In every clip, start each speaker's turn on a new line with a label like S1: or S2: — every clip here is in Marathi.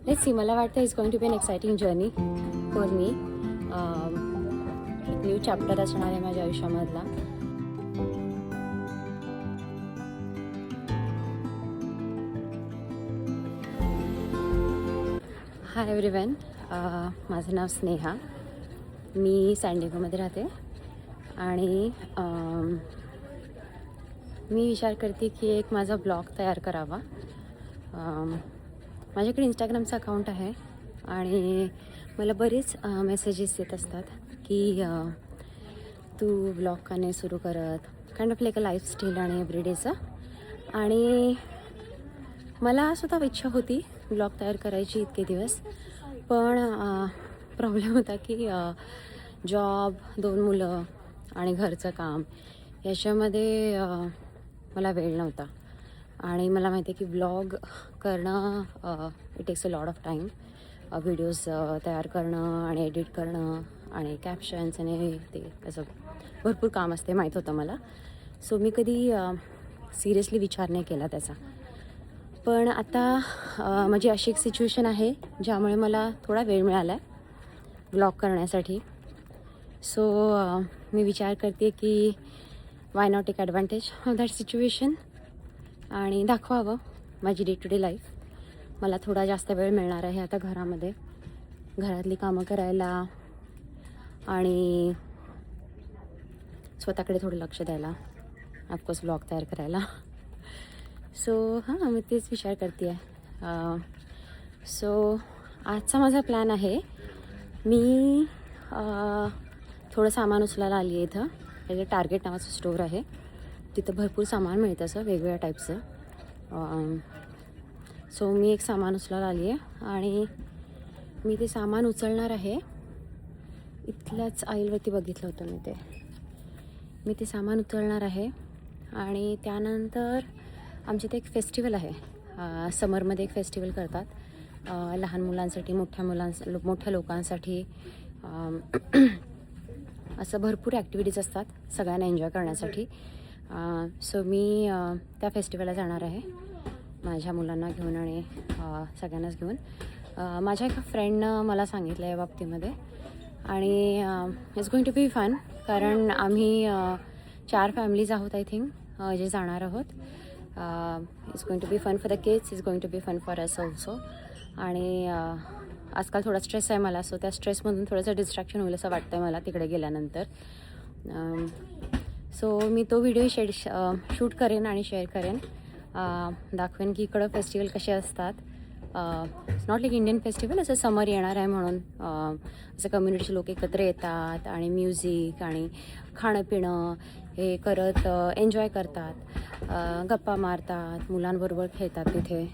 S1: लेट्स सी, मला वाटतं it's going to be an exciting journey for me. एक न्यू चॅप्टर असणार आहे माझ्या आयुष्यामधला. हाय एव्हरीवन, माझं नाव स्नेहा. मी सॅनडिएगोमध्ये राहते आणि मी विचार करते की एक माझा ब्लॉग तयार करावा. माझ्याकडे इंस्टाग्रामचं अकाउंट आहे आणि मला बरेच मेसेजेस येत असतात की तू ब्लॉग का नाही सुरू करत, kind of like a lifestyle आणि एव्हरीडेचं. आणि मला स्वतः इच्छा होती ब्लॉग तयार करायची इतके दिवस, पण प्रॉब्लेम होता की जॉब, 2 मुलं आणि घरचं काम याच्यामध्ये मला वेळ नव्हता. आणि मला माहिती आहे की ब्लॉग करणं it takes a lot of time. Videos तयार करणं आणि एडिट करणं आणि कॅप्शन्स आणि ते असं भरपूर काम असते, माहीत होतं मला. सो मी कधी सिरियसली विचार नाही केला त्याचा. पण आता माझी अशी एक सिच्युएशन आहे ज्यामुळे मला थोडा वेळ मिळाला आहे ब्लॉग करण्यासाठी. सो मी विचार करते की why not take advantage of that situation आणि दाखवावं माझी डे टू डे लाईफ. मला थोडा जास्त वेळ मिळणार आहे आता घरामध्ये, घरातली कामं करायला आणि स्वतःकडे थोडं लक्ष द्यायला, ऑफकोर्स ब्लॉग तयार करायला. सो हां, मी तेच विचार करते आहे. सो आजचा माझा प्लॅन आहे, मी थोडं सामान उचलायला आली आहे इथं. त्याचं टार्गेट नावाचं स्टोअर आहे, तिथं भरपूर सामान मिळतं असं वेगवेगळ्या टाईपचं. सो मी एक सामान उचलायला आली आहे आणि मी ते सामान उचलणार आहे. इथल्याच आईलवरती बघितलं होतं मी ते सामान उचलणार आहे. आणि त्यानंतर आमच्या इथे एक फेस्टिवल आहे, समरमध्ये एक फेस्टिवल करतात, लहान मुलांसाठी, मोठ्या लोकांसाठी. असं भरपूर ॲक्टिव्हिटीज असतात सगळ्यांना एन्जॉय करण्यासाठी. सो मी त्या फेस्टिवलला जाणार आहे माझ्या मुलांना घेऊन आणि सगळ्यांनाच घेऊन. माझ्या एका फ्रेंडनं मला सांगितलं या बाबतीमध्ये आणि it's going to be fun, कारण आम्ही 4 फॅमिलीज आहोत आय थिंक जे जाणार आहोत. It's going to be fun for the kids, it's going to be fun for us also. आणि आजकाल थोडा स्ट्रेस आहे मला, सो त्या स्ट्रेसमधून थोडंसं डिस्ट्रॅक्शन होईल असं वाटतं आहे मला तिकडे गेल्यानंतर. सो मी तो व्हिडिओ शूट करेन आणि शेअर करेन, दाखवेन की इकडं फेस्टिवल कसे असतात. नॉट लाईक इंडियन फेस्टिवल, असं समर येणार आहे म्हणून असं कम्युनिटीचे लोक एकत्र येतात आणि म्युझिक आणि खाणं पिणं हे करत एन्जॉय करतात, गप्पा मारतात, मुलांबरोबर खेळतात तिथे.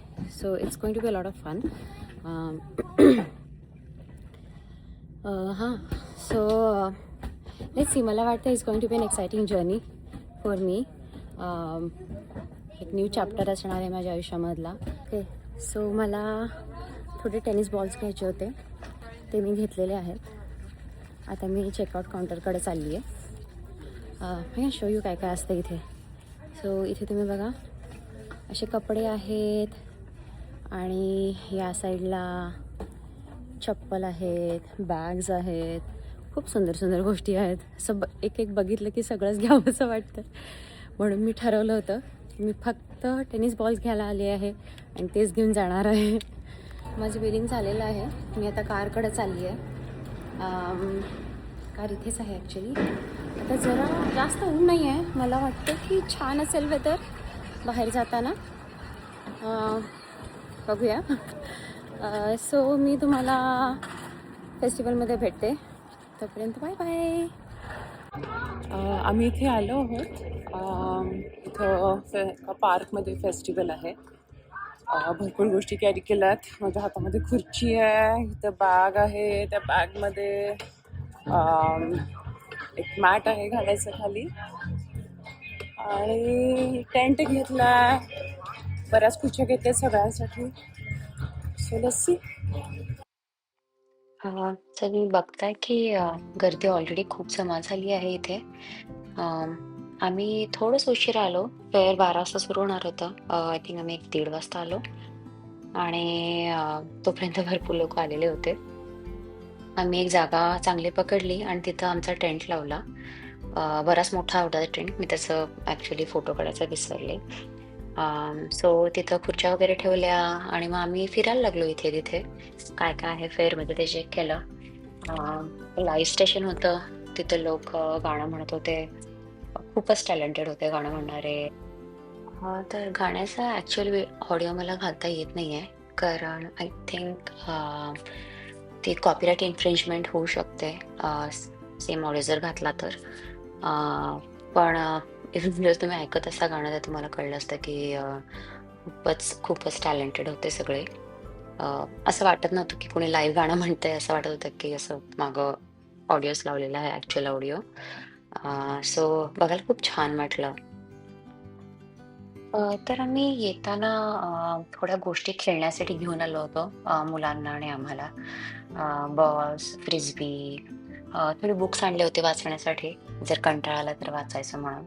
S1: So it's going to be a lot of fun. हां, सो लेट्स सी, मला वाटतं it's going to be an exciting journey for me. एक न्यू चॅप्टर असणार आहे माझ्या आयुष्यामधला. ओके, सो मला थोडे टेनिस बॉल्स घ्यायचे होते, ते मी घेतलेले आहेत. आता मी चेकआउट काउंटरकडे चालली आहे. मी शो यू काय काय असतं इथे. सो इथे तुम्ही बघा, असे कपडे आहेत आणि या साईडला चप्पल आहेत, बॅग्स आहेत, खूप सुंदर सुंदर गोष्टी आहेत. असं एक एक बघितलं की सगळंच घ्यावं असं वाटतं, म्हणून मी ठरवलं होतं मी फक्त टेनिस बॉल्स घ्यायला आले आहे आणि तेच घेऊन जाणार आहे. माझं बिलिंग झालेलं आहे, मी आता कारकडे चालली आहे. कार इथेच आहे ॲक्च्युली. आता जरा जास्त ऊन नाही आहे, मला वाटतं की छान असेल वेदर बाहेर जाताना. बघूया. सो मी तुम्हाला फेस्टिवलमध्ये भेटते, तोपर्यंत बाय बाय.
S2: आम्ही इथे आलो आहोत. इथं पार्कमध्ये फेस्टिवल आहे. भरपूर गोष्टी कॅरी केल्यात. माझ्या हातामध्ये खुर्ची आहे, इथं बॅग आहे, त्या बॅगमध्ये एक मॅट आहे घालायचं खाली आणि टेंट घेतला, बऱ्याच खुर्च्या घेतल्या सगळ्यांसाठी. So let's C.
S1: तर मी बघताय की गर्दी ऑलरेडी खूप जमा झाली आहे इथे. आम्ही थोडंसं उशीर आलो, फेअर 12 वाजता सुरू होणार होतं. आय थिंक आम्ही 1-1:30 वाजता आलो. आणि तोपर्यंत भरपूर लोक आलेले होते. आम्ही एक जागा चांगली पकडली आणि तिथं आमचा टेंट लावला. बराच मोठा होता टेंट. मी त्याचं ॲक्च्युली फोटो काढायचा विसरले. सो तिथं खुर्च्या वगैरे ठेवल्या आणि मग आम्ही फिरायला लागलो इथे तिथे. काय काय आहे फेअरमध्ये ते चेक केलं. लाईव्ह स्टेशन होतं. तिथं लोक गाणं म्हणत होते. खूपच टॅलेंटेड होते गाणं म्हणणारे. तर गाण्याचा ॲक्च्युअल ऑडिओ मला घालता येत नाहीये. कारण आय थिंक ती कॉपीराइट इन्फ्रिंजमेंट होऊ शकते. सेम ऑडिओ जर घातला तर. अ, पण इव्हन जर तुम्ही ऐकत असता गाणं तर तुम्हाला कळलं असतं की खूपच खूपच टॅलेंटेड होते सगळे. अ, असं वाटत नव्हतं की कोणी लाईव्ह गाणं म्हणतंय. असं वाटत होतं की असं मागं ऑडिओच लावलेला आहे ॲक्च्युअल ऑडिओ. सो बघायला खूप छान वाटलं. तर आम्ही येताना थोड्या गोष्टी खेळण्यासाठी घेऊन आलो होतो मुलांना आणि आम्हाला. बॉल्स, फ्रिस्बी, थोडे बुक्स आणले होते वाचण्यासाठी, जर कंटाळा आला तर वाचायचं म्हणून.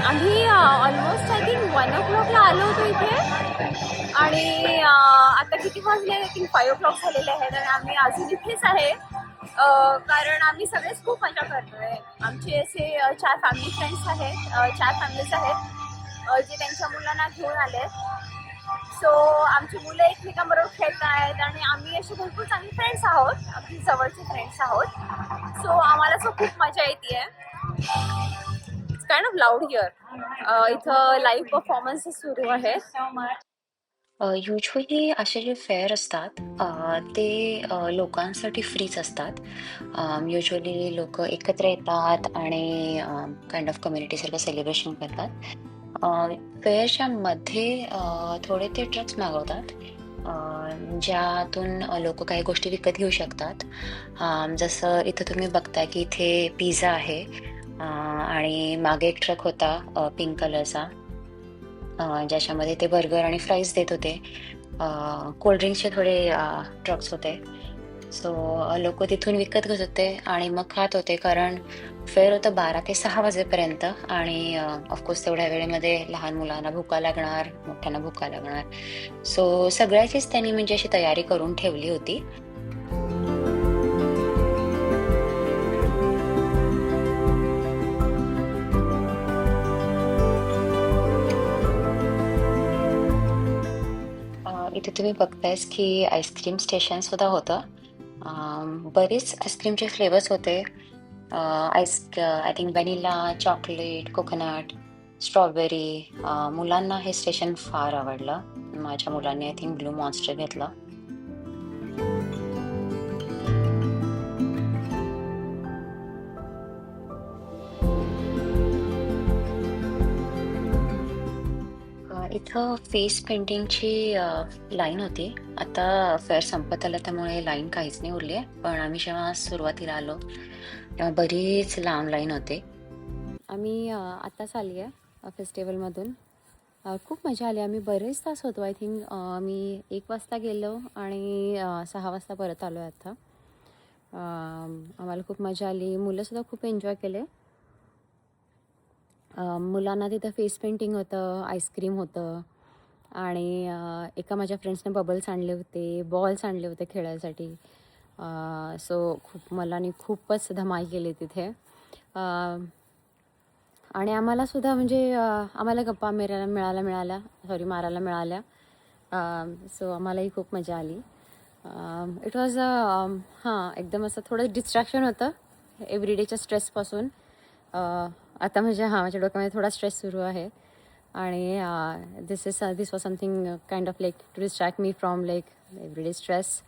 S1: आम्ही ऑलमोस्ट आय थिंक 1 o'clockला आलो होतो इथे. आणि आता किती वाजले? आय थिंक 5 o'clock झालेले आहेत आणि आम्ही अजून इथेच आहे. कारण आम्ही सगळेच खूप मजा करतोय. आमचे असे 4 फॅमिली फ्रेंड्स आहेत, 4 फॅमिलीज आहेत जे त्यांच्या मुलांना घेऊन आले. सो आमची मुलं एकमेकांबरोबर खेळत आहेत आणि आम्ही असे भरपूर चांगले फ्रेंड्स आहोत, अगदी जवळचे फ्रेंड्स आहोत. सो आम्हाला सो खूप मजा येते. It's kind of loud here. इथं लाईव्ह परफॉर्मन्सेस सुरू आहेत. युजली असे जे फेअर असतात ते लोकांसाठी फ्रीच असतात. युजली लोक एकत्र येतात आणि काइंड ऑफ कम्युनिटीसारखं सेलिब्रेशन करतात. फेअरच्या मध्ये थोडे ते ट्रक्स मागवतात, ज्यातून लोक काही गोष्टी विकत घेऊ शकतात. जसं इथं तुम्ही बघताय की इथे पिझ्झा आहे. आणि मागे एक ट्रक होता पिंक कलरचा, ज्याच्यामध्ये ते बर्गर आणि फ्राईज देत होते. कोल्ड्रिंक्सचे थोडे ट्रक्स होते. सो लोक तिथून विकत घेत होते आणि मग खात होते. कारण फेअर होतं 12 ते 6 वाजेपर्यंत आणि ऑफकोर्स तेवढ्या वेळेमध्ये लहान मुलांना भुका लागणार, मोठ्यांना भुका लागणार. सो सगळ्याचीच त्यांनी म्हणजे अशी तयारी करून ठेवली होती. इथे तुम्ही बघतायच की आईस्क्रीम स्टेशन सुद्धा होतं. बरेच आईस्क्रीमचे फ्लेवर्स होते. I think vanilla, chocolate, coconut, strawberry. मुलांना हे स्टेशन फार आवडलं. माझ्या मुलांनी आय थिंक ब्लू मॉन्स्टर घेतलं. इथं फेस पेंटिंगची लाईन होती. आता फेअर संपत आलं त्यामुळे लाईन काहीच नाही उरली आहे. पण आम्ही जेव्हा सुरुवातीला आलो तेव्हा बरीच लांब लाईन होती. आम्ही आत्ताच आली आहे फेस्टिवलमधून. खूप मजा आली. आम्ही बरेच तास होतो. आय थिंक आम्ही 1 वाजता गेलो आणि 6 वाजता परत आलो आहे आता. आम्हाला खूप मजा आली. मुलंसुद्धा खूप एन्जॉय केले. मुलांना तिथं फेस पेंटिंग होतं, आईस्क्रीम होतं आणि एका माझ्या फ्रेंड्सने बबल्स आणले होते, बॉल्स आणले होते खेळायसाठी. सो मुलांनी खूपच धमाल केली तिथे. आणि आम्हालासुद्धा म्हणजे आम्हाला गप्पा मारायला मिळाल्या. सो आम्हालाही खूप मजा आली. इट वॉज एकदम असं थोडं डिस्ट्रॅक्शन होतं एव्हरीडेच्या स्ट्रेसपासून. आता म्हणजे माझ्या डोक्यामध्ये थोडा स्ट्रेस सुरू आहे आणि this was something kind of like to distract me from like everyday stress.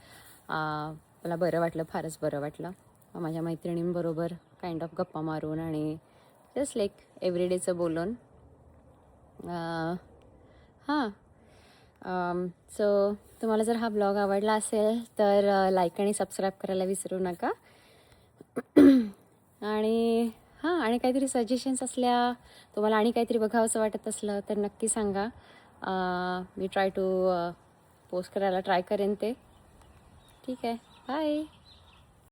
S1: मला बरं वाटलं, फारच बरं वाटलं माझ्या मैत्रिणींबरोबर काइंड ऑफ गप्पा मारून आणि जस्ट लाईक एव्हरीडेचं बोलून. हां सो तुम्हाला जर हा ब्लॉग आवडला असेल तर लाईक आणि सबस्क्राईब करायला विसरू नका. आणि हां, आणि काहीतरी सजेशन्स असल्या, तुम्हाला आणि काहीतरी बघावंसं वाटत असलं तर नक्की सांगा. मी पोस्ट करायला ट्राय करेन ते. ठीक आहे, बाय.